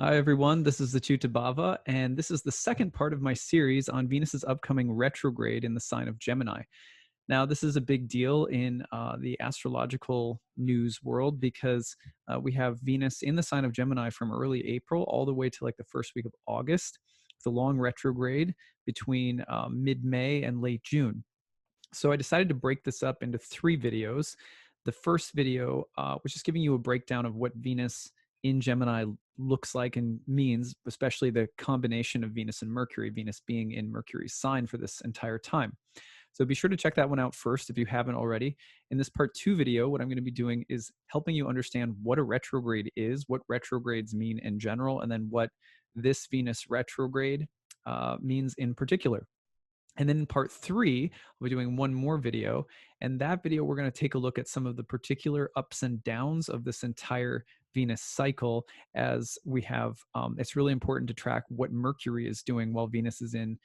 Hi, everyone. This is the acyuta-bhava, and this is the second part of my series on Venus's upcoming retrograde in the sign of Gemini. Now, this is a big deal in the astrological news world because we have Venus in the sign of Gemini from early April all the way to like the first week of August. It's a long retrograde between mid-May and late June. So I decided to break this up into three videos. The first video was just giving you a breakdown of what Venus in Gemini looks like and means, especially the combination of Venus and Mercury, Venus being in Mercury's sign for this entire time. So be sure to check that one out first if you haven't already. In this part two video, what I'm going to be doing is helping you understand what a retrograde is, what retrogrades mean in general, and then what this Venus retrograde means in particular. And then in part three, we'll be doing one more video. And that video, we're going to take a look at some of the particular ups and downs of this entire Venus cycle as we have. It's really important to track what Mercury is doing while Venus is in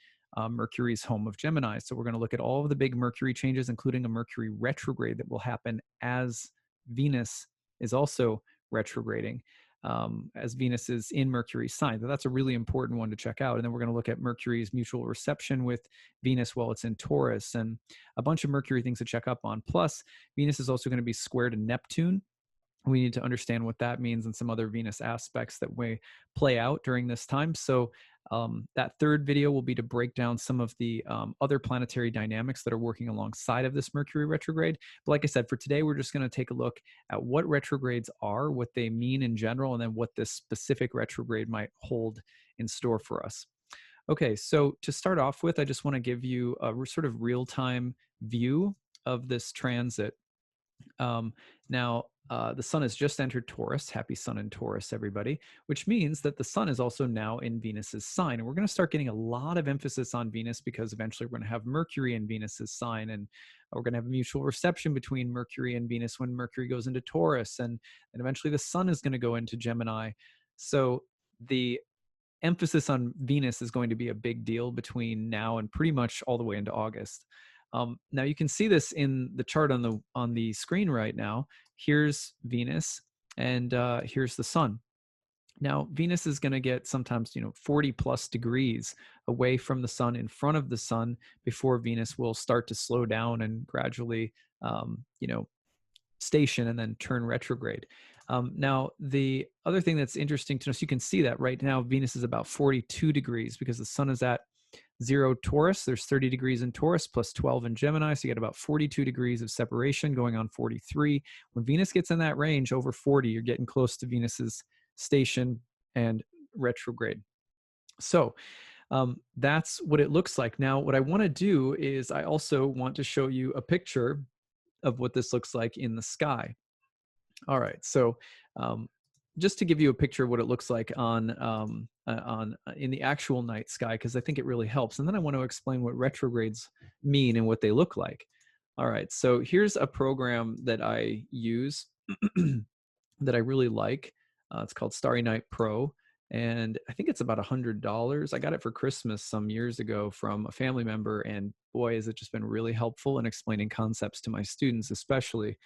Mercury's home of Gemini. So we're going to look at all of the big Mercury changes, including a Mercury retrograde that will happen as Venus is also retrograding. As Venus is in Mercury's sign. So that's a really important one to check out. And then we're going to look at Mercury's mutual reception with Venus while it's in Taurus and a bunch of Mercury things to check up on. Plus, Venus is also going to be square to Neptune. We need to understand what that means and some other Venus aspects that may play out during this time. So that third video will be to break down some of the other planetary dynamics that are working alongside of this Mercury retrograde. But like I said, for today, we're just going to take a look at what retrogrades are, what they mean in general, and then what this specific retrograde might hold in store for us. Okay, so to start off with, I just want to give you a sort of real-time view of this transit. Now, the sun has just entered Taurus. Happy sun in Taurus, everybody, which means that the sun is also now in Venus's sign. And we're going to start getting a lot of emphasis on Venus because eventually we're going to have Mercury in Venus's sign. And we're going to have a mutual reception between Mercury and Venus when Mercury goes into Taurus. And eventually the sun is going to go into Gemini. So the emphasis on Venus is going to be a big deal between now and pretty much all the way into August. Now you can see this in the chart on the screen right now. Here's Venus, and here's the sun. Now Venus is going to get sometimes 40 plus degrees away from the sun, in front of the sun, before Venus will start to slow down and gradually station and then turn retrograde. Now, the other thing that's interesting to know, so you can see that right now Venus is about 42 degrees because the sun is at 0 Taurus. There's 30 degrees in Taurus plus 12 in Gemini. So you get about 42 degrees of separation going on 43. When Venus gets in that range over 40, you're getting close to Venus's station and retrograde. So that's what it looks like. Now, what I want to do is I also want to show you a picture of what this looks like in the sky. All right, so just to give you a picture of what it looks like on in the actual night sky, because I think it really helps. And then I want to explain what retrogrades mean and what they look like. All right, so here's a program that I use that I really like. It's called Starry Night Pro, and I think it's about $100. I got it for Christmas some years ago from a family member, and boy, has it just been really helpful in explaining concepts to my students, especially.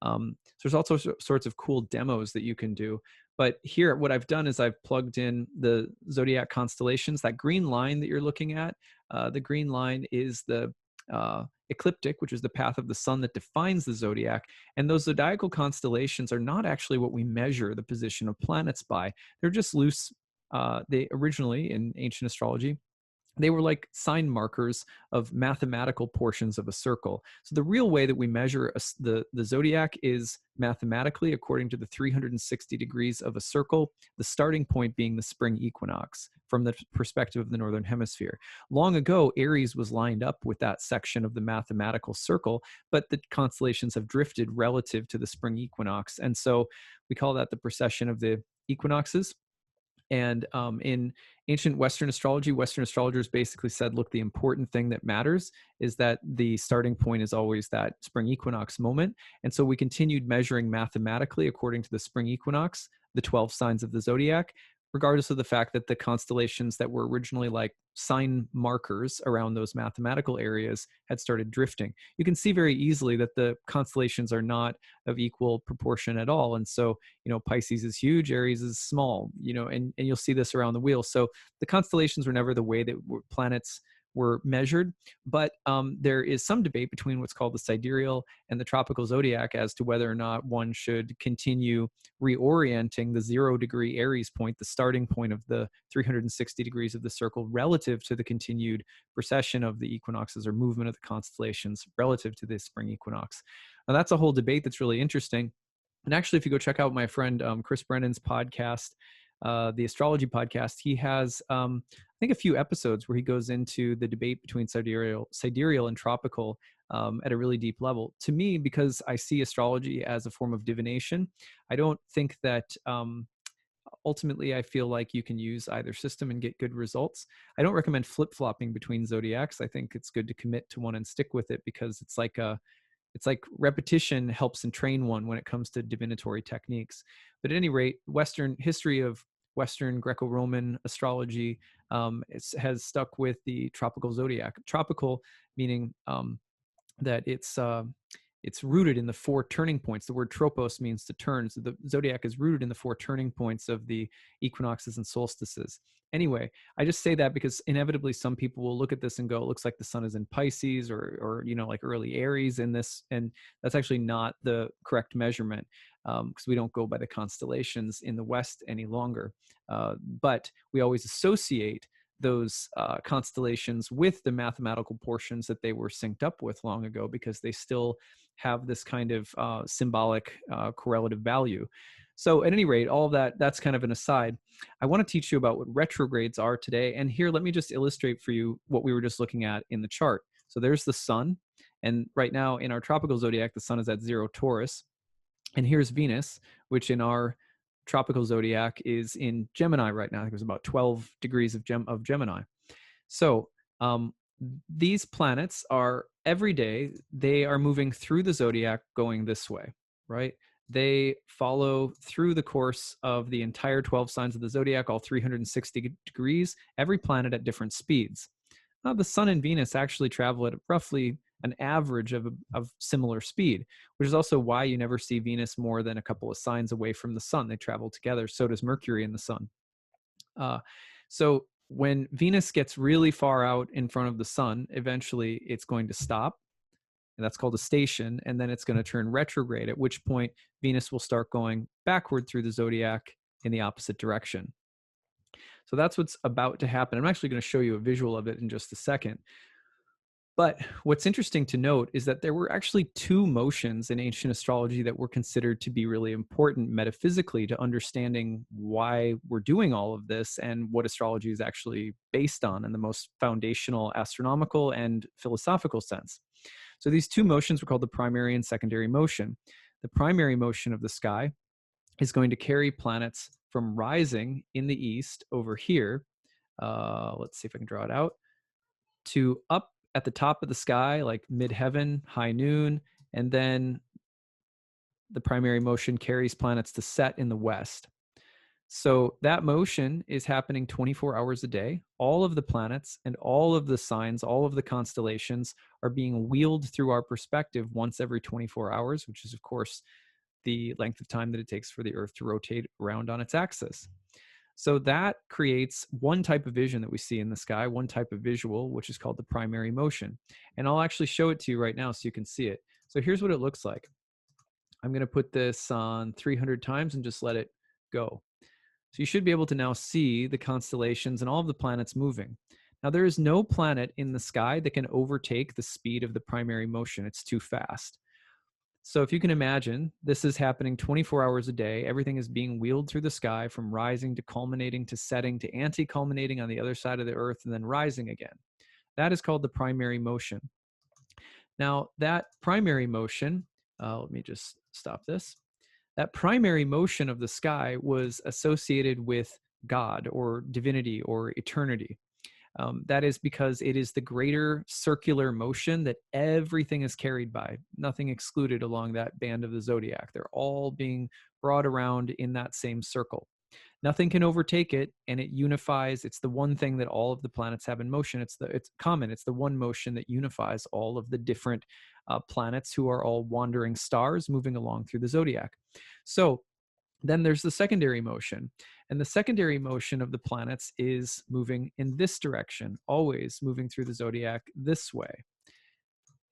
So there's also sorts of cool demos that you can do. But here, what I've done is I've plugged in the zodiac constellations. That green line that you're looking at, the green line is the ecliptic, which is the path of the sun that defines the zodiac. And those zodiacal constellations are not actually what we measure the position of planets by. They're just loose. They originally, in ancient astrology, they were like sign markers of mathematical portions of a circle. So the real way that we measure the zodiac is mathematically according to the 360 degrees of a circle, the starting point being the spring equinox from the perspective of the Northern Hemisphere. Long ago, Aries was lined up with that section of the mathematical circle, but the constellations have drifted relative to the spring equinox. And so we call that the precession of the equinoxes. And in ancient Western astrology, Western astrologers basically said, look, the important thing that matters is that the starting point is always that spring equinox moment. And so we continued measuring mathematically according to the spring equinox, the 12 signs of the zodiac, regardless of the fact that the constellations that were originally like sign markers around those mathematical areas had started drifting. You can see very easily that the constellations are not of equal proportion at all. And so, Pisces is huge, Aries is small, and you'll see this around the wheel. So the constellations were never the way that planets were measured, but there is some debate between what's called the sidereal and the tropical zodiac as to whether or not one should continue reorienting the 0-degree Aries point, the starting point of the 360 degrees of the circle, relative to the continued precession of the equinoxes or movement of the constellations relative to the spring equinox. Now, that's a whole debate that's really interesting. And actually, if you go check out my friend Chris Brennan's podcast, the Astrology podcast, he has, I think, a few episodes where he goes into the debate between sidereal and tropical at a really deep level. To me, because I see astrology as a form of divination, I don't think that ultimately I feel like you can use either system and get good results. I don't recommend flip-flopping between zodiacs. I think it's good to commit to one and stick with it, because it's like repetition helps and train one when it comes to divinatory techniques. But at any rate, history of Western Greco-Roman astrology has stuck with the tropical zodiac. Tropical meaning that it's rooted in the 4 turning points. The word tropos means to turn. So the zodiac is rooted in the 4 turning points of the equinoxes and solstices. Anyway, I just say that because inevitably some people will look at this and go, it looks like the sun is in Pisces or like early Aries in this. And that's actually not the correct measurement, because we don't go by the constellations in the West any longer. But we always associate those constellations with the mathematical portions that they were synced up with long ago, because they still have this kind of symbolic correlative value. So at any rate, all of that's kind of an aside. I want to teach you about what retrogrades are today. And here, let me just illustrate for you what we were just looking at in the chart. So there's the sun. And right now in our tropical zodiac, the sun is at 0 Taurus. And here's Venus, which in our tropical zodiac is in Gemini right now. I think it was about 12 degrees of Gemini. So these planets are every day, they are moving through the zodiac going this way, right? They follow through the course of the entire 12 signs of the zodiac, all 360 degrees, every planet at different speeds. Now, the sun and Venus actually travel at roughly an average of similar speed, which is also why you never see Venus more than a couple of signs away from the sun. They travel together. So does Mercury and the sun. So when Venus gets really far out in front of the sun, eventually it's going to stop. And that's called a station. And then it's going to turn retrograde, at which point Venus will start going backward through the zodiac in the opposite direction. So that's what's about to happen. I'm actually going to show you a visual of it in just a second. But what's interesting to note is that there were actually 2 motions in ancient astrology that were considered to be really important metaphysically to understanding why we're doing all of this and what astrology is actually based on in the most foundational astronomical and philosophical sense. So these 2 motions were called the primary and secondary motion. The primary motion of the sky is going to carry planets from rising in the east over here. Let's see if I can draw it out, to up at the top of the sky, like mid-heaven, high noon, and then the primary motion carries planets to set in the west. So that motion is happening 24 hours a day. All of the planets and all of the signs, all of the constellations are being wheeled through our perspective once every 24 hours, which is, of course, the length of time that it takes for the Earth to rotate around on its axis. So that creates one type of vision that we see in the sky, one type of visual, which is called the primary motion. And I'll actually show it to you right now so you can see it. So here's what it looks like. I'm going to put this on 300 times and just let it go. So you should be able to now see the constellations and all of the planets moving. Now, there is no planet in the sky that can overtake the speed of the primary motion. It's too fast. So if you can imagine, this is happening 24 hours a day. Everything is being wheeled through the sky from rising to culminating to setting to anti-culminating on the other side of the Earth and then rising again. That is called the primary motion. Now, that primary motion, let me just stop this. That primary motion of the sky was associated with God or divinity or eternity. That is because it is the greater circular motion that everything is carried by, nothing excluded along that band of the zodiac. They're all being brought around in that same circle. Nothing can overtake it, and it unifies. It's the one thing that all of the planets have in motion. It's common. It's the one motion that unifies all of the different planets, who are all wandering stars moving along through the zodiac. So then there's the secondary motion. And the secondary motion of the planets is moving in this direction, always moving through the zodiac this way.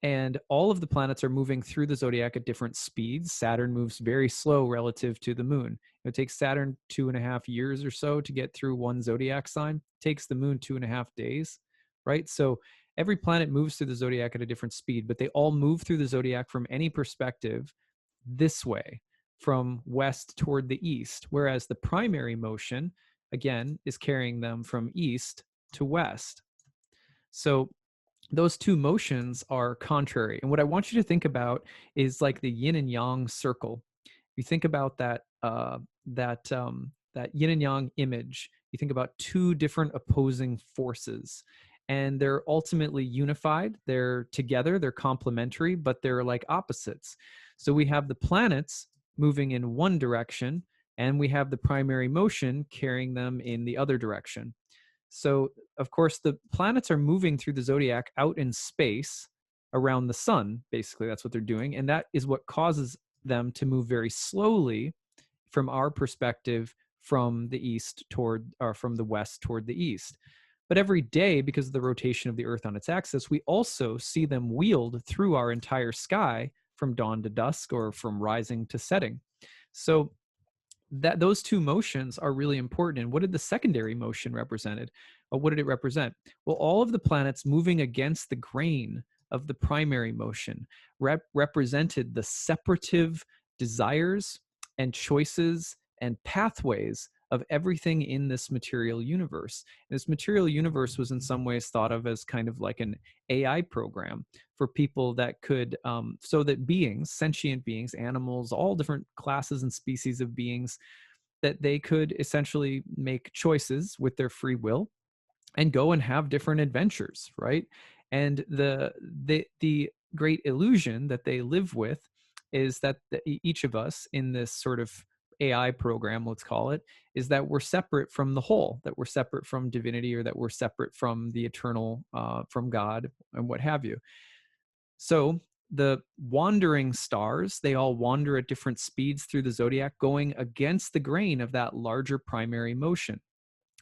And all of the planets are moving through the zodiac at different speeds. Saturn moves very slow relative to the moon. It takes Saturn 2.5 years or so to get through one zodiac sign. It takes the moon 2.5 days, right? So every planet moves through the zodiac at a different speed, but they all move through the zodiac from any perspective this way, from west toward the east, whereas the primary motion, again, is carrying them from east to west. So those two motions are contrary. And what I want you to think about is like the yin and yang circle. You think about that yin and yang image. You think about two different opposing forces, and they're ultimately unified. They're together. They're complementary, but they're like opposites. So we have the planets moving in one direction, and we have the primary motion carrying them in the other direction. So, of course, the planets are moving through the zodiac out in space around the sun. Basically, that's what they're doing. And that is what causes them to move very slowly from our perspective, from the east toward, or from the west toward the east. But every day, because of the rotation of the Earth on its axis, we also see them wheeled through our entire sky from dawn to dusk, or from rising to setting. So that those two motions are really important. And what did the secondary motion represented? What did it represent? Well, all of the planets moving against the grain of the primary motion represented the separative desires and choices and pathways of everything in this material universe. And this material universe was in some ways thought of as kind of like an AI program for people that could, so that beings, sentient beings, animals, all different classes and species of beings, that they could essentially make choices with their free will and go and have different adventures, right? And the great illusion that they live with is that each of us in this sort of AI program, let's call it, is that we're separate from the whole, that we're separate from divinity, or that we're separate from the eternal, from God, and what have you. So the wandering stars, they all wander at different speeds through the zodiac, going against the grain of that larger primary motion.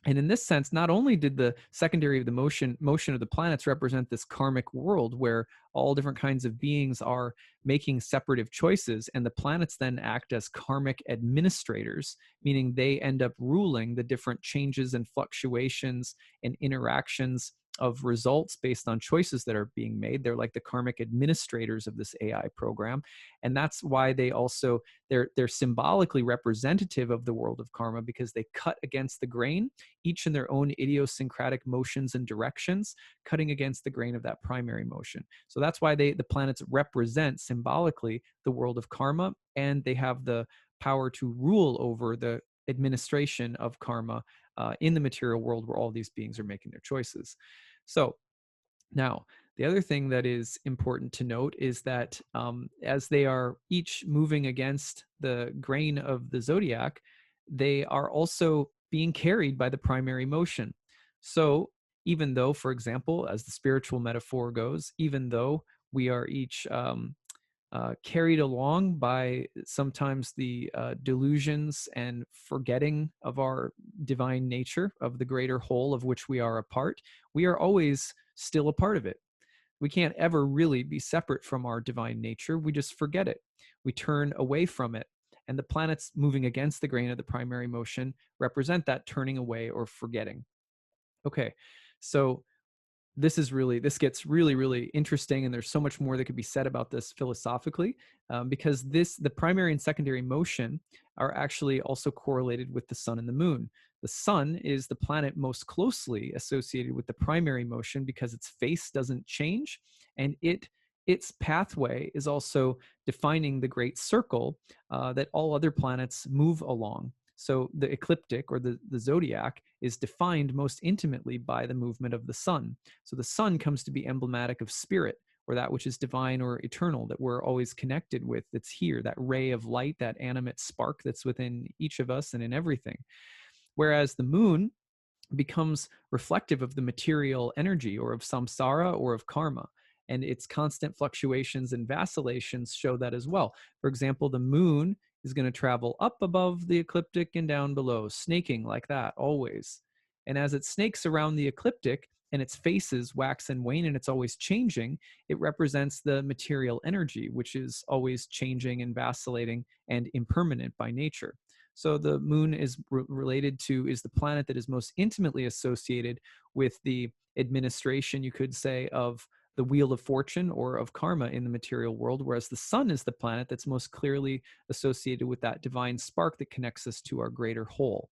And in this sense, not only did the secondary of the motion of the planets represent this karmic world where all different kinds of beings are making separative choices, and the planets then act as karmic administrators, meaning they end up ruling the different changes and fluctuations and interactions of results based on choices that are being made. They're like the karmic administrators of this AI program. And that's why they also, they're symbolically representative of the world of karma, because they cut against the grain, each in their own idiosyncratic motions and directions, cutting against the grain of that primary motion. So that's why the planets represent symbolically the world of karma, and they have the power to rule over the administration of karma in the material world where all these beings are making their choices. So now, the other thing that is important to note is that as they are each moving against the grain of the zodiac, they are also being carried by the primary motion. So even though, for example, as the spiritual metaphor goes, even though we are each carried along by sometimes the delusions and forgetting of our divine nature, of the greater whole of which we are a part, we are always still a part of it. We can't ever really be separate from our divine nature. We just forget it. We turn away from it. And the planets moving against the grain of the primary motion represent that turning away or forgetting. Okay, so this gets really interesting, and there's so much more that could be said about this philosophically, because the primary and secondary motion are actually also correlated with the sun and the moon. The sun is the planet most closely associated with the primary motion because its face doesn't change, and its pathway is also defining the great circle that all other planets move along. So the ecliptic, or the zodiac, is defined most intimately by the movement of the sun. So the sun comes to be emblematic of spirit, or that which is divine or eternal, that we're always connected with, that's here, that ray of light, that animate spark that's within each of us and in everything. whereas the moon becomes reflective of the material energy or of samsara or of karma. And its constant fluctuations and vacillations show that as well. For example, the moon is going to travel up above the ecliptic and down below, snaking like that always. And as it snakes around the ecliptic and its phases wax and wane and it's always changing, it represents the material energy, which is always changing and vacillating and impermanent by nature. So the moon is is the planet that is most intimately associated with the administration, you could say, of the wheel of fortune or of karma in the material world, whereas the sun is the planet that's most clearly associated with that divine spark that connects us to our greater whole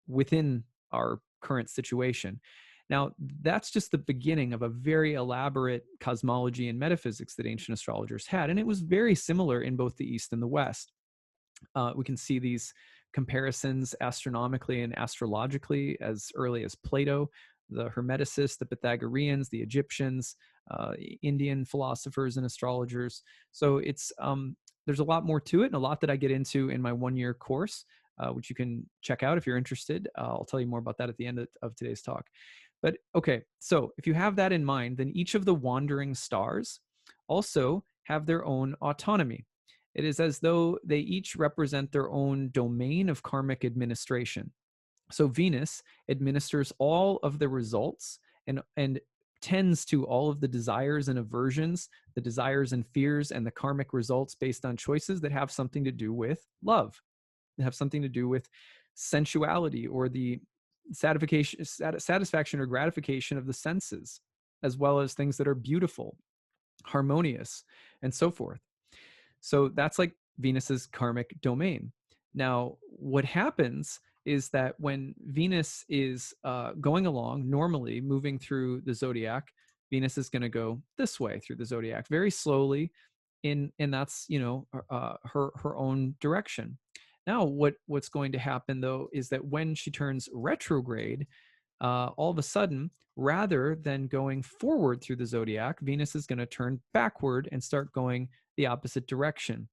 within our current situation. Now, that's just the beginning of a very elaborate cosmology and metaphysics that ancient astrologers had, and it was very similar in both the East and the West. We can see these comparisons astronomically and astrologically as early as Plato, the Hermeticists, the Pythagoreans, the Egyptians, Indian philosophers and astrologers. So it's there's a lot more to it, and a lot that I get into in my one-year course, which you can check out if you're interested. I'll tell you more about that at the end of today's talk. But okay, so if you have that in mind, then each of the wandering stars also have their own autonomy. It is as though they each represent their own domain of karmic administration. So Venus administers all of the results and tends to all of the desires and aversions, the desires and fears, and the karmic results based on choices that have something to do with love, that have something to do with sensuality or the satisfaction or gratification of the senses, as well as things that are beautiful, harmonious, and so forth. So that's like Venus's karmic domain. Now, what happens is that when Venus is going along, normally moving through the zodiac, Venus is going to go this way through the zodiac very slowly, and that's her own direction. Now, what's going to happen though is that when she turns retrograde, all of a sudden, rather than going forward through the zodiac, Venus is going to turn backward and start going the opposite direction.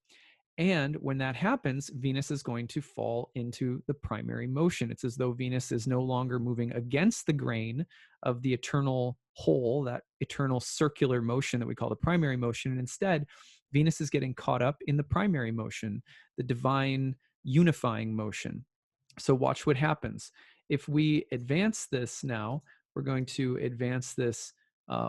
And when that happens, Venus is going to fall into the primary motion. It's as though Venus is no longer moving against the grain of the eternal whole, that eternal circular motion that we call the primary motion. And instead, Venus is getting caught up in the primary motion, the divine unifying motion. So watch what happens. If we advance this now, we're going to advance this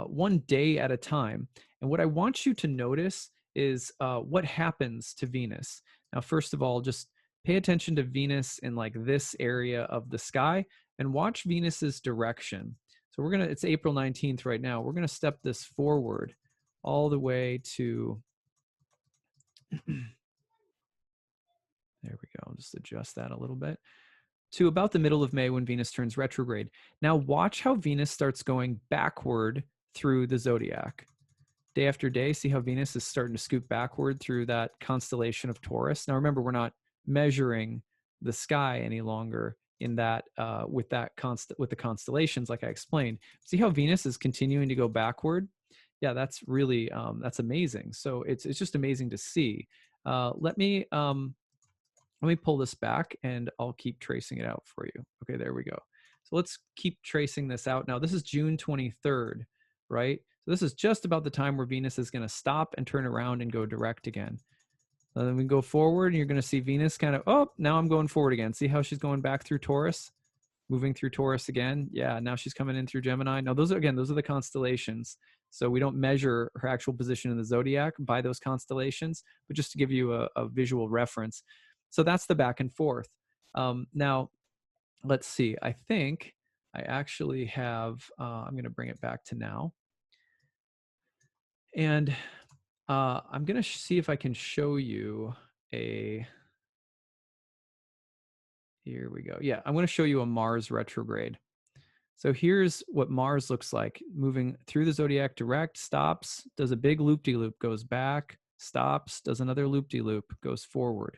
one day at a time. And what I want you to notice is what happens to Venus. Now, first of all, just pay attention to Venus in like this area of the sky and watch Venus's direction. So it's April 19th right now. We're gonna step this forward all the way to, there we go, I'll just adjust that a little bit, to about the middle of May when Venus turns retrograde. Now watch how Venus starts going backward through the zodiac. Day after day, see how Venus is starting to scoot backward through that constellation of Taurus. Now remember, we're not measuring the sky any longer in that with the constellations, like I explained. See how Venus is continuing to go backward? Yeah, that's really that's amazing. So it's just amazing to see. Let me pull this back and I'll keep tracing it out for you. Okay, there we go. So let's keep tracing this out. Now this is June 23rd, right? So this is just about the time where Venus is going to stop and turn around and go direct again. And then we go forward and you're going to see Venus kind of, oh, now I'm going forward again. See how she's going back through Taurus, moving through Taurus again. Yeah, now she's coming in through Gemini. Now those are the constellations. So we don't measure her actual position in the zodiac by those constellations, but just to give you a visual reference. So that's the back and forth. Now, let's see. I think I actually have, I'm going to bring it back to now. And I'm going to see if I can show you here we go. Yeah, I'm going to show you a Mars retrograde. So here's what Mars looks like, moving through the zodiac direct, stops, does a big loop-de-loop, goes back, stops, does another loop-de-loop, goes forward,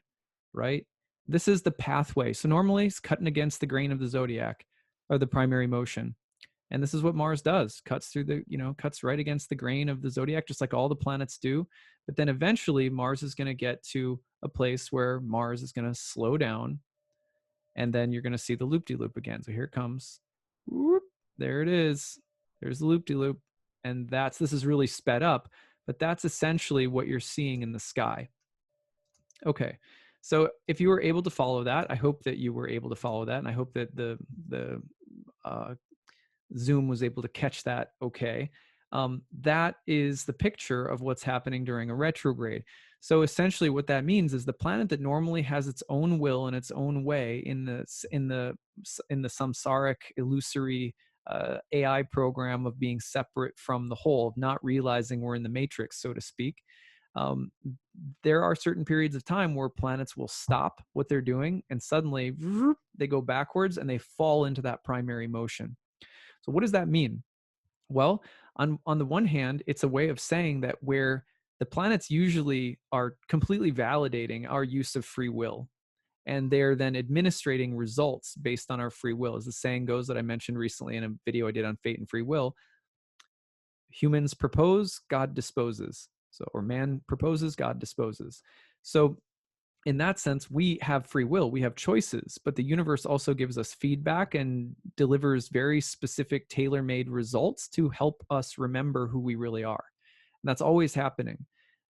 right? This is the pathway. So normally it's cutting against the grain of the zodiac or the primary motion. And this is what Mars does, cuts through cuts right against the grain of the zodiac, just like all the planets do. But then eventually Mars is going to get to a place where Mars is going to slow down And then you're going to see the loop-de-loop again. So here it comes. Whoop, there it is. There's the loop-de-loop. And this is really sped up, but that's essentially what you're seeing in the sky. Okay. So if you were able to follow that, I hope that you were able to follow that. And I hope that the Zoom was able to catch that okay. That is the picture of what's happening during a retrograde. So essentially what that means is the planet that normally has its own will and its own way in the samsaric illusory AI program of being separate from the whole, of not realizing we're in the matrix, so to speak. There are certain periods of time where planets will stop what they're doing and suddenly they go backwards and they fall into that primary motion. So what does that mean? Well, on the one hand, it's a way of saying that where the planets usually are completely validating our use of free will, and they're then administrating results based on our free will. As the saying goes that I mentioned recently in a video I did on fate and free will, humans propose, God disposes. So, or man proposes, God disposes. So in that sense, we have free will, we have choices, but the universe also gives us feedback and delivers very specific tailor-made results to help us remember who we really are. And that's always happening.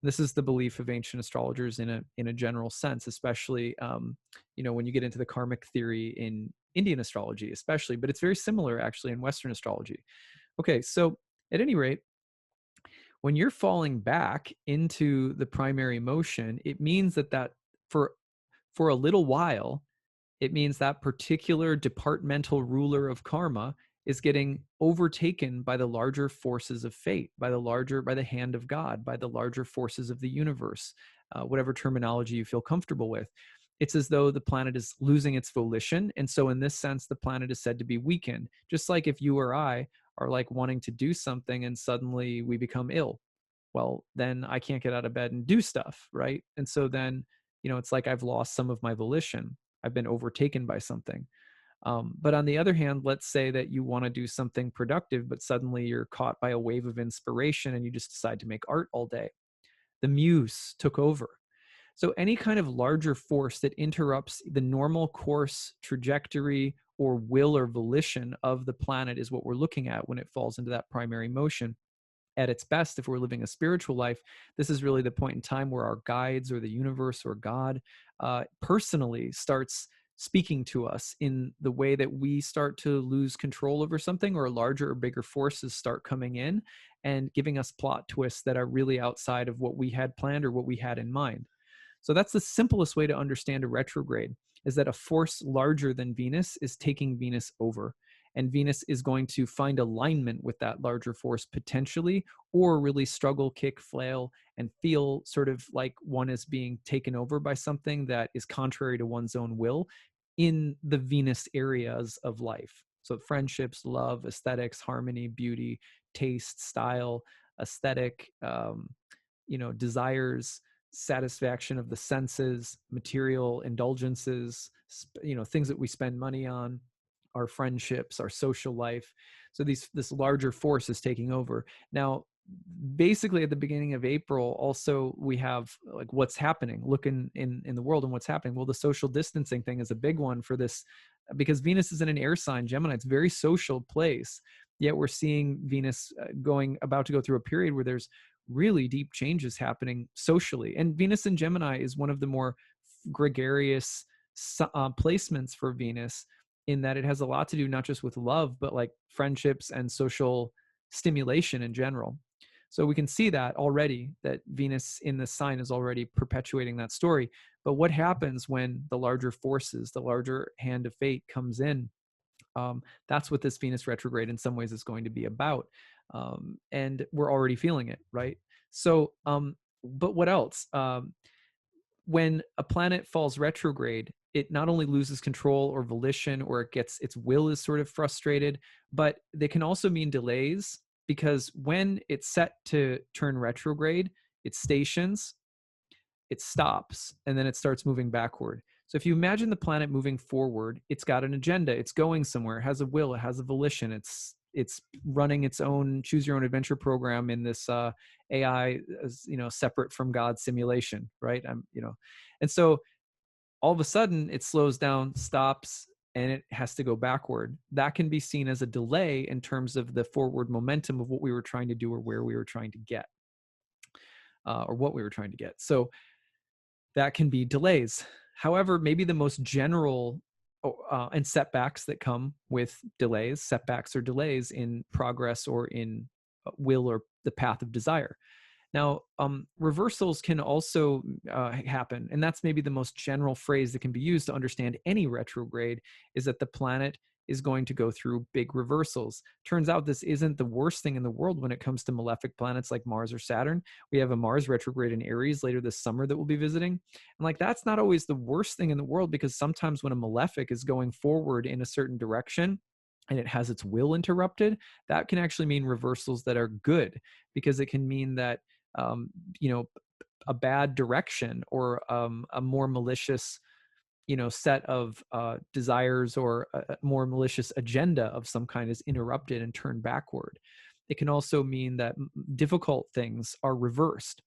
This is the belief of ancient astrologers in a general sense, especially when you get into the karmic theory in Indian astrology, especially, but it's very similar actually in Western astrology. Okay, so at any rate, when you're falling back into the primary motion, it means that for a little while, it means that particular departmental ruler of karma is getting overtaken by the larger forces of fate, by the hand of God, by the larger forces of the universe, whatever terminology you feel comfortable with. It's as though the planet is losing its volition. And so in this sense, the planet is said to be weakened. Just like if you or I are like wanting to do something and suddenly we become ill. Well, then I can't get out of bed and do stuff, right? And so then, it's like I've lost some of my volition. I've been overtaken by something. But on the other hand, let's say that you want to do something productive, but suddenly you're caught by a wave of inspiration and you just decide to make art all day. The muse took over. So any kind of larger force that interrupts the normal course, trajectory, or will or volition of the planet is what we're looking at when it falls into that primary motion. At its best, if we're living a spiritual life, this is really the point in time where our guides or the universe or God personally starts speaking to us in the way that we start to lose control over something, or larger or bigger forces start coming in and giving us plot twists that are really outside of what we had planned or what we had in mind. So that's the simplest way to understand a retrograde, is that a force larger than Venus is taking Venus over. And Venus is going to find alignment with that larger force potentially, or really struggle, kick, flail, and feel sort of like one is being taken over by something that is contrary to one's own will in the Venus areas of life. So friendships, love, aesthetics, harmony, beauty, taste, style, aesthetic, desires, satisfaction of the senses, material indulgences, things that we spend money on, our friendships, our social life. So this larger force is taking over. Now, basically at the beginning of April, also we have like what's happening, looking in the world and what's happening. Well, the social distancing thing is a big one for this, because Venus is in an air sign, Gemini. It's a very social place. Yet we're seeing Venus about to go through a period where there's really deep changes happening socially. And Venus in Gemini is one of the more gregarious placements for Venus, in that it has a lot to do not just with love, but like friendships and social stimulation in general. So we can see that already, that Venus in the sign is already perpetuating that story. But what happens when the larger forces, the larger hand of fate comes in? That's what this Venus retrograde in some ways is going to be about. And we're already feeling it, right? So, but what else? When a planet falls retrograde, it not only loses control or volition, or its will is sort of frustrated, but they can also mean delays, because when it's set to turn retrograde, it stations, it stops, and then it starts moving backward. So if you imagine the planet moving forward, it's got an agenda, it's going somewhere, it has a will, it has a volition, it's running its own choose your own adventure program in this AI, separate from God simulation, right? And so all of a sudden it slows down, stops, and it has to go backward. That can be seen as a delay in terms of the forward momentum of what we were trying to do or where we were trying to get, or what we were trying to get. So that can be delays. However, maybe the most general and setbacks that come with delays, setbacks or delays in progress or in will or the path of desire. Now, reversals can also happen, and that's maybe the most general phrase that can be used to understand any retrograde, is that the planet is going to go through big reversals. Turns out this isn't the worst thing in the world when it comes to malefic planets like Mars or Saturn. We have a Mars retrograde in Aries later this summer that we'll be visiting. And like, that's not always the worst thing in the world, because sometimes when a malefic is going forward in a certain direction and it has its will interrupted, that can actually mean reversals that are good, because it can mean that you know, a bad direction or a more malicious, set of desires or a more malicious agenda of some kind is interrupted and turned backward. It can also mean that difficult things are reversed.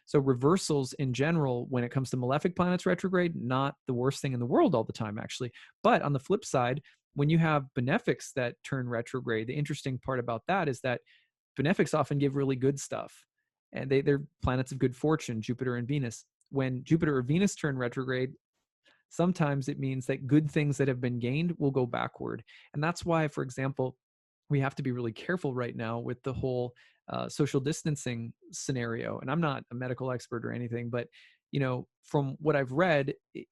So reversals in general, when it comes to malefic planets retrograde, not the worst thing in the world all the time, actually. But on the flip side, when you have benefics that turn retrograde, the interesting part about that is that benefics often give really good stuff. And they're planets of good fortune, Jupiter and Venus. When Jupiter or Venus turn retrograde, sometimes it means that good things that have been gained will go backward. And that's why, for example, we have to be really careful right now with the whole social distancing scenario. And I'm not a medical expert or anything, but from what I've read, it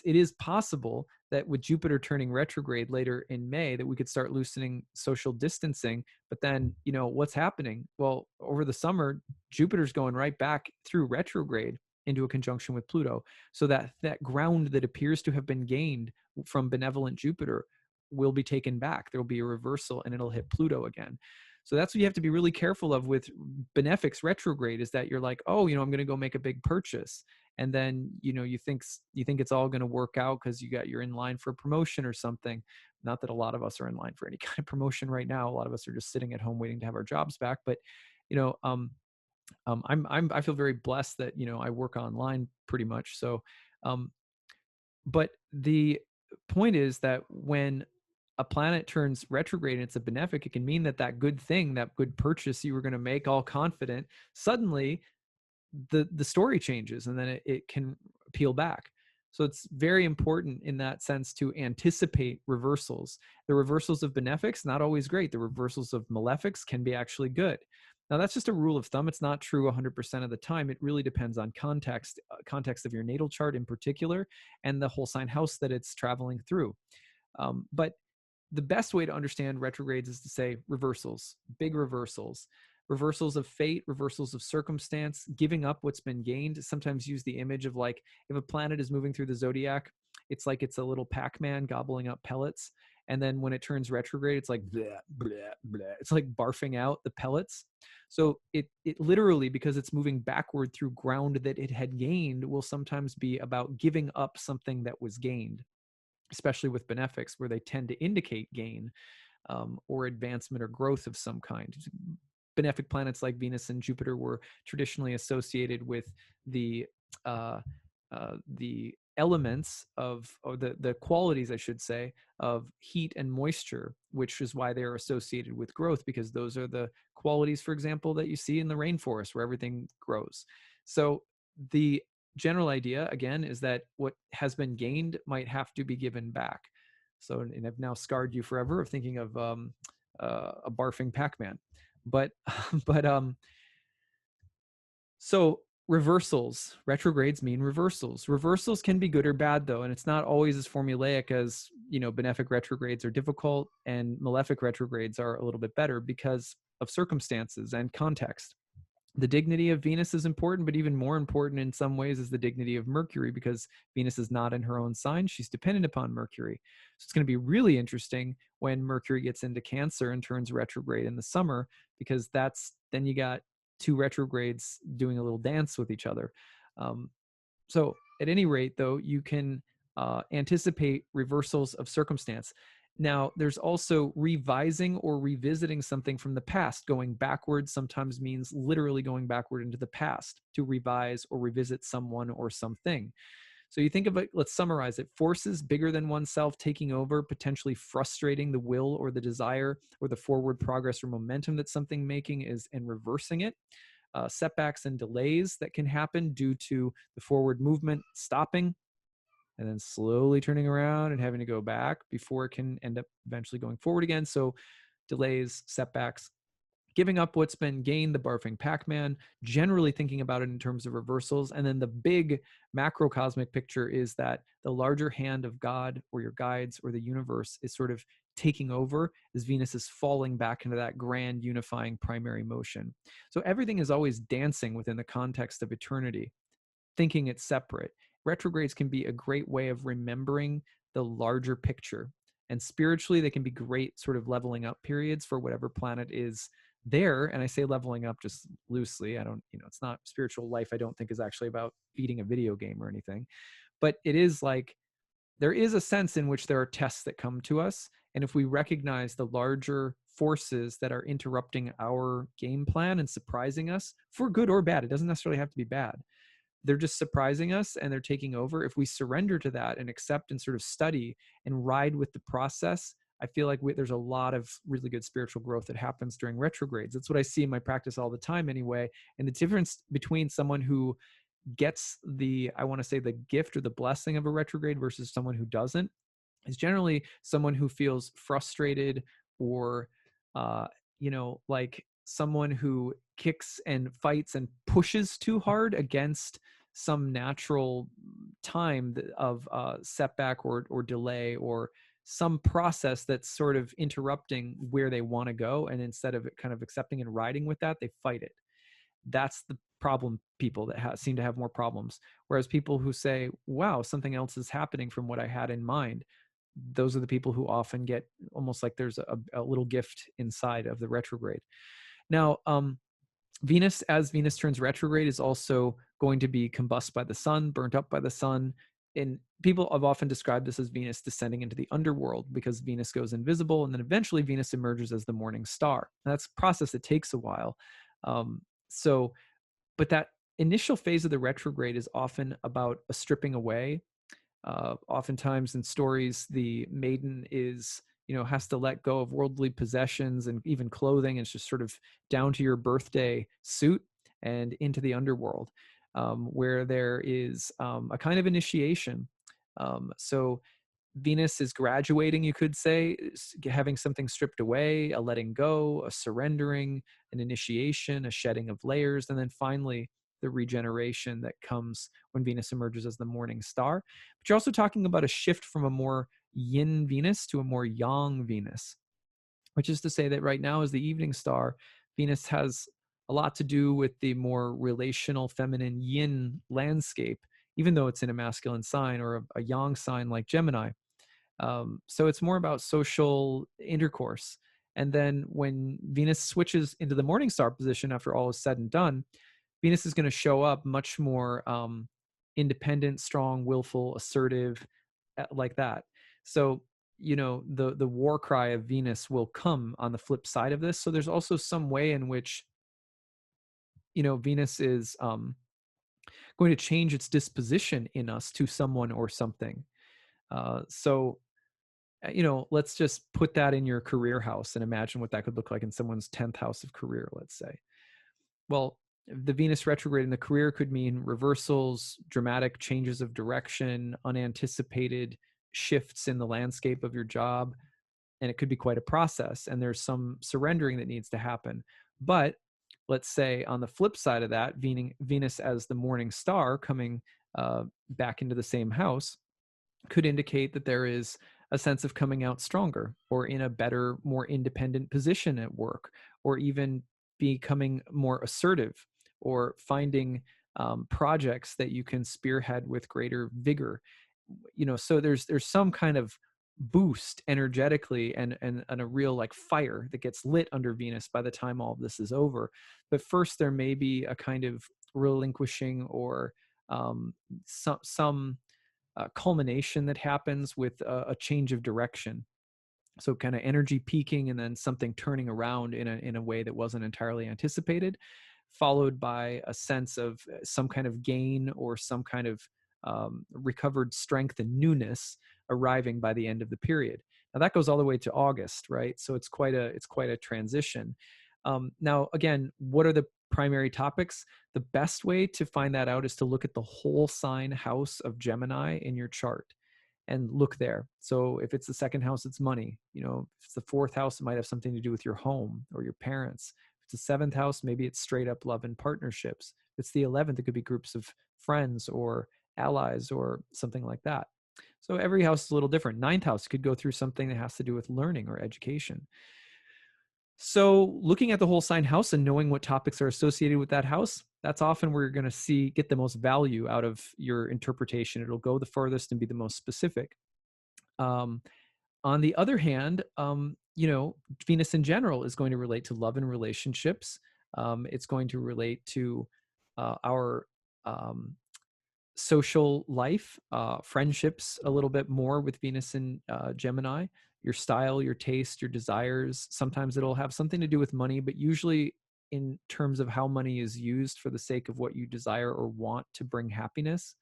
is possible that with Jupiter turning retrograde later in May, that we could start loosening social distancing. But then, what's happening? Well, over the summer, Jupiter's going right back through retrograde into a conjunction with Pluto. So that ground that appears to have been gained from benevolent Jupiter will be taken back. There will be a reversal and it'll hit Pluto again. So that's what you have to be really careful of with benefics retrograde, is that you're like, oh, I'm going to go make a big purchase. And then, you think it's all going to work out because you're in line for a promotion or something. Not that a lot of us are in line for any kind of promotion right now. A lot of us are just sitting at home waiting to have our jobs back. But, I feel very blessed that, I work online pretty much. So, but the point is that when a planet turns retrograde and it's a benefic, it can mean that good thing, that good purchase you were going to make all confident, suddenly the story changes and then it can peel back. So it's very important in that sense to anticipate reversals. The reversals of benefics, not always great. The reversals of malefics can be actually good. Now, that's just a rule of thumb. It's not true 100% of the time. It really depends on context of your natal chart in particular, and the whole sign house that it's traveling through. But the best way to understand retrogrades is to say reversals, big reversals. Reversals of fate, reversals of circumstance, giving up what's been gained. Sometimes use the image of, like, if a planet is moving through the zodiac, it's like it's a little Pac-Man gobbling up pellets. And then when it turns retrograde, it's like bleh, bleh, bleh. It's like barfing out the pellets. So it literally, because it's moving backward through ground that it had gained, will sometimes be about giving up something that was gained, especially with benefics, where they tend to indicate gain or advancement or growth of some kind. Benefic planets like Venus and Jupiter were traditionally associated with the elements or the qualities, I should say, of heat and moisture, which is why they're associated with growth, because those are the qualities, for example, that you see in the rainforest where everything grows. So the general idea, again, is that what has been gained might have to be given back. So, and I've now scarred you forever of thinking of a barfing Pac-Man. But so reversals, retrogrades mean reversals. Reversals can be good or bad, though, and it's not always as formulaic as, benefic retrogrades are difficult and malefic retrogrades are a little bit better because of circumstances and context. The dignity of Venus is important, but even more important in some ways is the dignity of Mercury, because Venus is not in her own sign. She's dependent upon Mercury. So it's going to be really interesting when Mercury gets into Cancer and turns retrograde in the summer, because then you got two retrogrades doing a little dance with each other. So at any rate, though, you can anticipate reversals of circumstance. Now, there's also revising or revisiting something from the past. Going backwards sometimes means literally going backward into the past to revise or revisit someone or something. So you think of it, let's summarize it: forces bigger than oneself taking over, potentially frustrating the will or the desire or the forward progress or momentum that something making is, and reversing it. Setbacks and delays that can happen due to the forward movement stopping and then slowly turning around and having to go back before it can end up eventually going forward again. So delays, setbacks, giving up what's been gained, the barfing Pac-Man, generally thinking about it in terms of reversals. And then the big macrocosmic picture is that the larger hand of God or your guides or the universe is sort of taking over as Venus is falling back into that grand unifying primary motion. So everything is always dancing within the context of eternity, thinking it's separate. Retrogrades can be a great way of remembering the larger picture. And spiritually, they can be great sort of leveling up periods for whatever planet is there. And I say leveling up just loosely. I don't, it's not spiritual life. I don't think is actually about beating a video game or anything. But it is like there is a sense in which there are tests that come to us. And if we recognize the larger forces that are interrupting our game plan and surprising us for good or bad, it doesn't necessarily have to be bad. They're just surprising us and they're taking over. If we surrender to that and accept and sort of study and ride with the process, I feel like there's a lot of really good spiritual growth that happens during retrogrades. That's what I see in my practice all the time anyway. And the difference between someone who gets I want to say the gift or the blessing of a retrograde versus someone who doesn't is generally someone who feels frustrated or, like someone who kicks and fights and pushes too hard against some natural time of setback or delay or some process that's sort of interrupting where they want to go. And instead of kind of accepting and riding with that, they fight it. That's the problem. People that seem to have more problems. Whereas people who say, wow, something else is happening from what I had in mind, those are the people who often get almost like there's a little gift inside of the retrograde. Now, Venus, as Venus turns retrograde, is also going to be combusted by the sun, burnt up by the sun. And people have often described this as Venus descending into the underworld because Venus goes invisible and then eventually Venus emerges as the morning star. And that's a process that takes a while. But that initial phase of the retrograde is often about a stripping away. Oftentimes in stories, the maiden has to let go of worldly possessions and even clothing. It's just sort of down to your birthday suit and into the underworld, where there is a kind of initiation. So Venus is graduating, you could say, having something stripped away, a letting go, a surrendering, an initiation, a shedding of layers, and then finally the regeneration that comes when Venus emerges as the morning star. But you're also talking about a shift from a more yin Venus to a more yang Venus, which is to say that right now as the evening star, Venus has a lot to do with the more relational feminine yin landscape, even though it's in a masculine sign or a yang sign like Gemini. So it's more about social intercourse. And then when Venus switches into the morning star position after all is said and done, Venus is going to show up much more independent, strong, willful, assertive, like that. So, the war cry of Venus will come on the flip side of this. So there's also some way in which, Venus is going to change its disposition in us to someone or something. Let's just put that in your career house and imagine what that could look like in someone's 10th house of career, let's say. Well, the Venus retrograde in the career could mean reversals, dramatic changes of direction, unanticipated shifts in the landscape of your job. And it could be quite a process. And there's some surrendering that needs to happen. But let's say on the flip side of that, Venus as the morning star coming back into the same house could indicate that there is a sense of coming out stronger or in a better, more independent position at work, or even becoming more assertive or finding projects that you can spearhead with greater vigor. So there's some kind of boost energetically and a real like fire that gets lit under Venus by the time all of this is over. But first there may be a kind of relinquishing or some culmination that happens with a change of direction. So kind of energy peaking and then something turning around in a way that wasn't entirely anticipated, followed by a sense of some kind of gain or some kind of recovered strength and newness arriving by the end of the period. Now that goes all the way to August, right? So it's quite a transition. Now, again, what are the primary topics? The best way to find that out is to look at the whole sign house of Gemini in your chart and look there. So if it's the second house, it's money. You know, if it's the fourth house, it might have something to do with your home or your parents. If it's the seventh house, maybe it's straight up love and partnerships. If it's the 11th, it could be groups of friends or allies or something like that. So every house is a little different. Ninth house could go through something that has to do with learning or education. So looking at the whole sign house and knowing what topics are associated with that house, that's often where you're going to get the most value out of your interpretation. It'll go the furthest and be the most specific. Um, on the other hand, Venus in general is going to relate to love and relationships. It's going to relate to our social life, friendships a little bit more with Venus in Gemini, your style, your taste, your desires. Sometimes it'll have something to do with money, but usually in terms of how money is used for the sake of what you desire or want to bring happiness.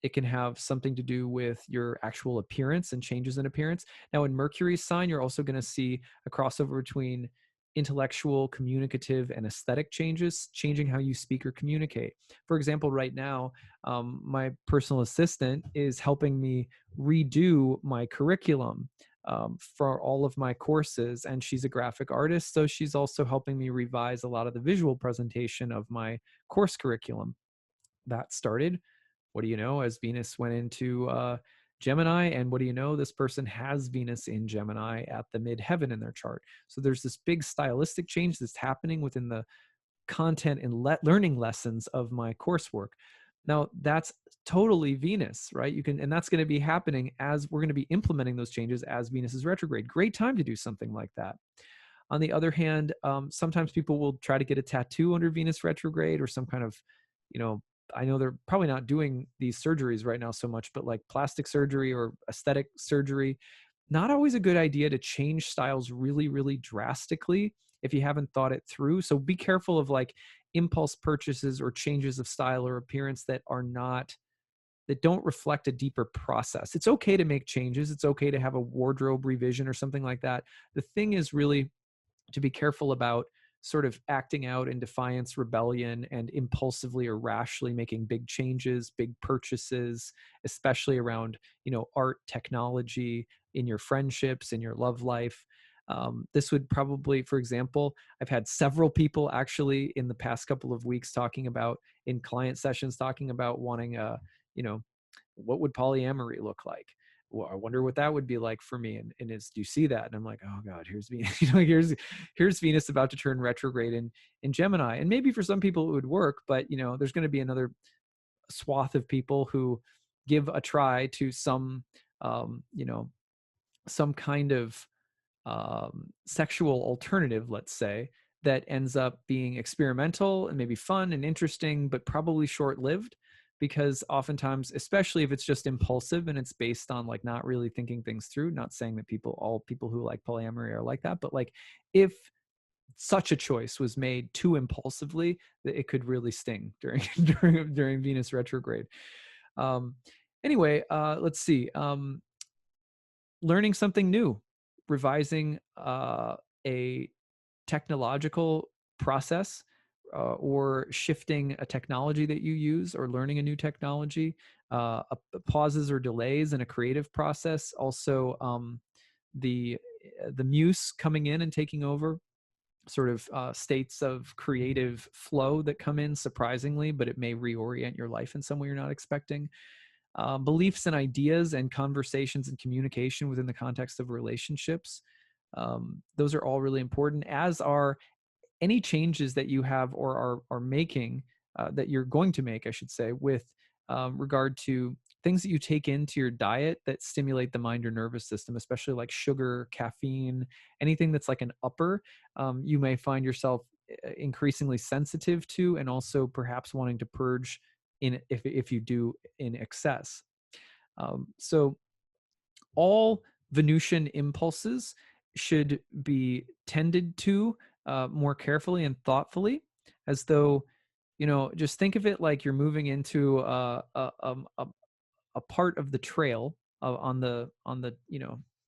It can have something to do with your actual appearance and changes in appearance. Now, in Mercury's sign, you're also going to see a crossover between intellectual, communicative, and aesthetic changes, changing how you speak or communicate. For example, right now, my personal assistant is helping me redo my curriculum for all of my courses, and she's a graphic artist, so she's also helping me revise a lot of the visual presentation of my course curriculum. That started, what do you know, as Venus went into Gemini, and what do you know, this person has Venus in Gemini at the midheaven in their chart. So there's this big stylistic change that's happening within the content and learning lessons of my coursework. Now that's totally Venus, right? And that's going to be happening as we're going to be implementing those changes as Venus is retrograde. Great time to do something like that. On the other hand, sometimes people will try to get a tattoo under Venus retrograde or some kind of, I know they're probably not doing these surgeries right now so much, but like plastic surgery or aesthetic surgery, not always a good idea to change styles really, really drastically if you haven't thought it through. So be careful of like impulse purchases or changes of style or appearance that don't reflect a deeper process. It's okay to make changes. It's okay to have a wardrobe revision or something like that. The thing is really to be careful about sort of acting out in defiance, rebellion, and impulsively or rashly making big changes, big purchases, especially around, art, technology, in your friendships, in your love life. This would probably, for example, I've had several people actually in the past couple of weeks talking about, in client sessions, talking about wanting what would polyamory look like? Well, I wonder what that would be like for me. And do you see that? And I'm like, oh God, here's Venus, here's Venus about to turn retrograde in Gemini. And maybe for some people it would work, but there's going to be another swath of people who give a try to some kind of sexual alternative, let's say, that ends up being experimental and maybe fun and interesting, but probably short-lived, because oftentimes, especially if it's just impulsive and it's based on like not really thinking things through, not saying that all people who like polyamory are like that, but like if such a choice was made too impulsively, that it could really sting during during Venus retrograde. Anyway, let's see. Learning something new, revising a technological process, or shifting a technology that you use, or learning a new technology, pauses or delays in a creative process. Also, the muse coming in and taking over, sort of states of creative flow that come in surprisingly, but it may reorient your life in some way you're not expecting. Beliefs and ideas and conversations and communication within the context of relationships. Those are all really important, as are any changes that you have or are making, that you're going to make, I should say, with regard to things that you take into your diet that stimulate the mind or nervous system, especially like sugar, caffeine, anything that's like an upper. You may find yourself increasingly sensitive to, and also perhaps wanting to purge if you do in excess. So all Venusian impulses should be tended to more carefully and thoughtfully, as though just think of it like you're moving into a part of the trail on the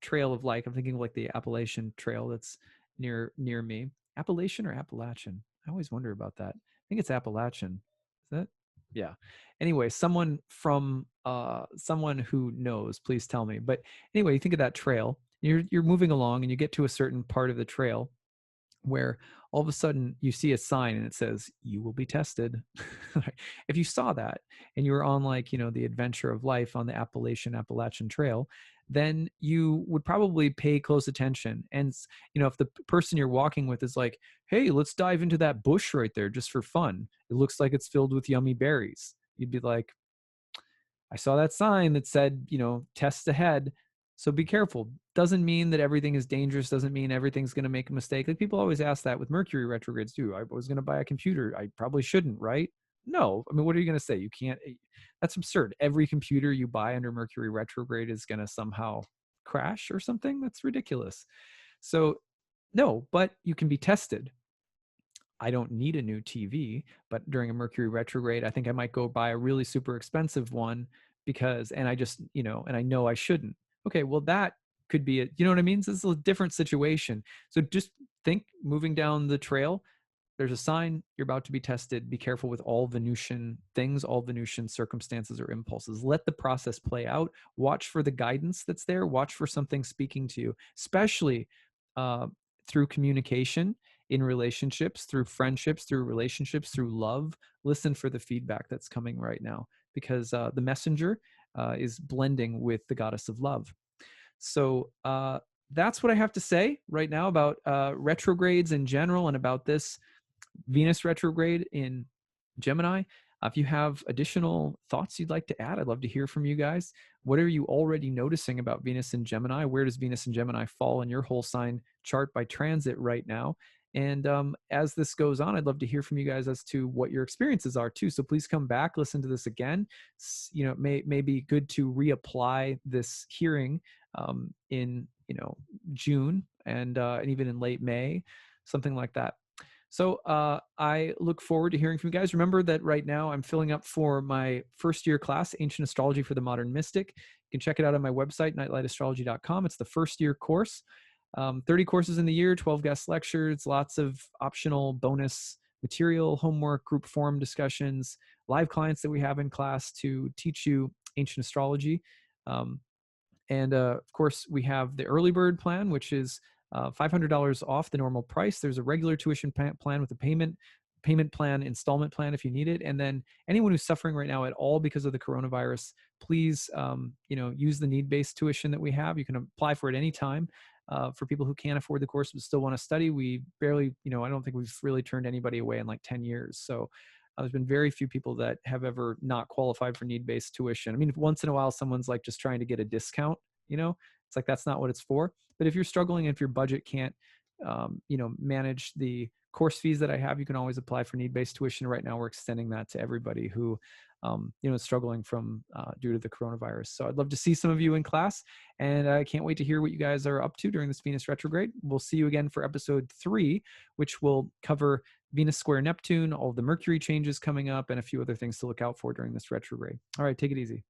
trail of, like, I'm thinking of like the Appalachian Trail that's near me. Appalachian or Appalachian? I always wonder about that. I think it's Appalachian. Is that? Yeah. Anyway, someone who knows, please tell me. But anyway, you think of that trail. You're moving along and you get to a certain part of the trail where all of a sudden you see a sign and it says you will be tested. If you saw that and you were on, like, the adventure of life on the Appalachian Trail, then you would probably pay close attention. And if the person you're walking with is like, hey, let's dive into that bush right there just for fun, it looks like it's filled with yummy berries, you'd be like, I saw that sign that said, test ahead. So be careful. Doesn't mean that everything is dangerous. Doesn't mean everything's going to make a mistake. Like, people always ask that with Mercury retrogrades too. I was going to buy a computer. I probably shouldn't, right? No. I mean, what are you going to say? You can't. That's absurd. Every computer you buy under Mercury retrograde is going to somehow crash or something. That's ridiculous. So no, but you can be tested. I don't need a new TV, but during a Mercury retrograde, I think I might go buy a really super expensive one and I just, and I know I shouldn't. Okay, well, that could be it. You know what I mean? So this is a different situation. So just think, moving down the trail, there's a sign you're about to be tested. Be careful with all Venusian things, all Venusian circumstances or impulses. Let the process play out. Watch for the guidance that's there. Watch for something speaking to you, especially uh, through communication, in relationships, through friendships, through relationships, through love. Listen for the feedback that's coming right now, because the messenger is blending with the goddess of love. So that's what I have to say right now about retrogrades in general and about this Venus retrograde in Gemini. If you have additional thoughts you'd like to add, I'd love to hear from you guys. What are you already noticing about Venus in Gemini? Where does Venus in Gemini fall in your whole sign chart by transit right now? And as this goes on, I'd love to hear from you guys as to what your experiences are too. So please come back, listen to this again. It may be good to reapply this hearing in June and even in late May, something like that. So I look forward to hearing from you guys. Remember that right now I'm filling up for my first year class, Ancient Astrology for the Modern Mystic. You can check it out on my website, nightlightastrology.com. It's the first year course. 30 courses in the year, 12 guest lectures, lots of optional bonus material, homework, group forum discussions, live clients that we have in class to teach you ancient astrology. And of course, we have the early bird plan, which is $500 off the normal price. There's a regular tuition plan with a payment plan, installment plan if you need it. And then anyone who's suffering right now at all because of the coronavirus, please use the need-based tuition that we have. You can apply for it anytime. For people who can't afford the course but still want to study, we barely, I don't think we've really turned anybody away in like 10 years. So there's been very few people that have ever not qualified for need-based tuition. I mean, once in a while, someone's like just trying to get a discount, it's like, that's not what it's for. But if you're struggling, if your budget can't, manage the course fees that I have, you can always apply for need-based tuition. Right now, we're extending that to everybody who, is struggling from due to the coronavirus. So I'd love to see some of you in class, and I can't wait to hear what you guys are up to during this Venus retrograde. We'll see you again for episode 3, which will cover Venus square Neptune, all the Mercury changes coming up, and a few other things to look out for during this retrograde. All right, take it easy.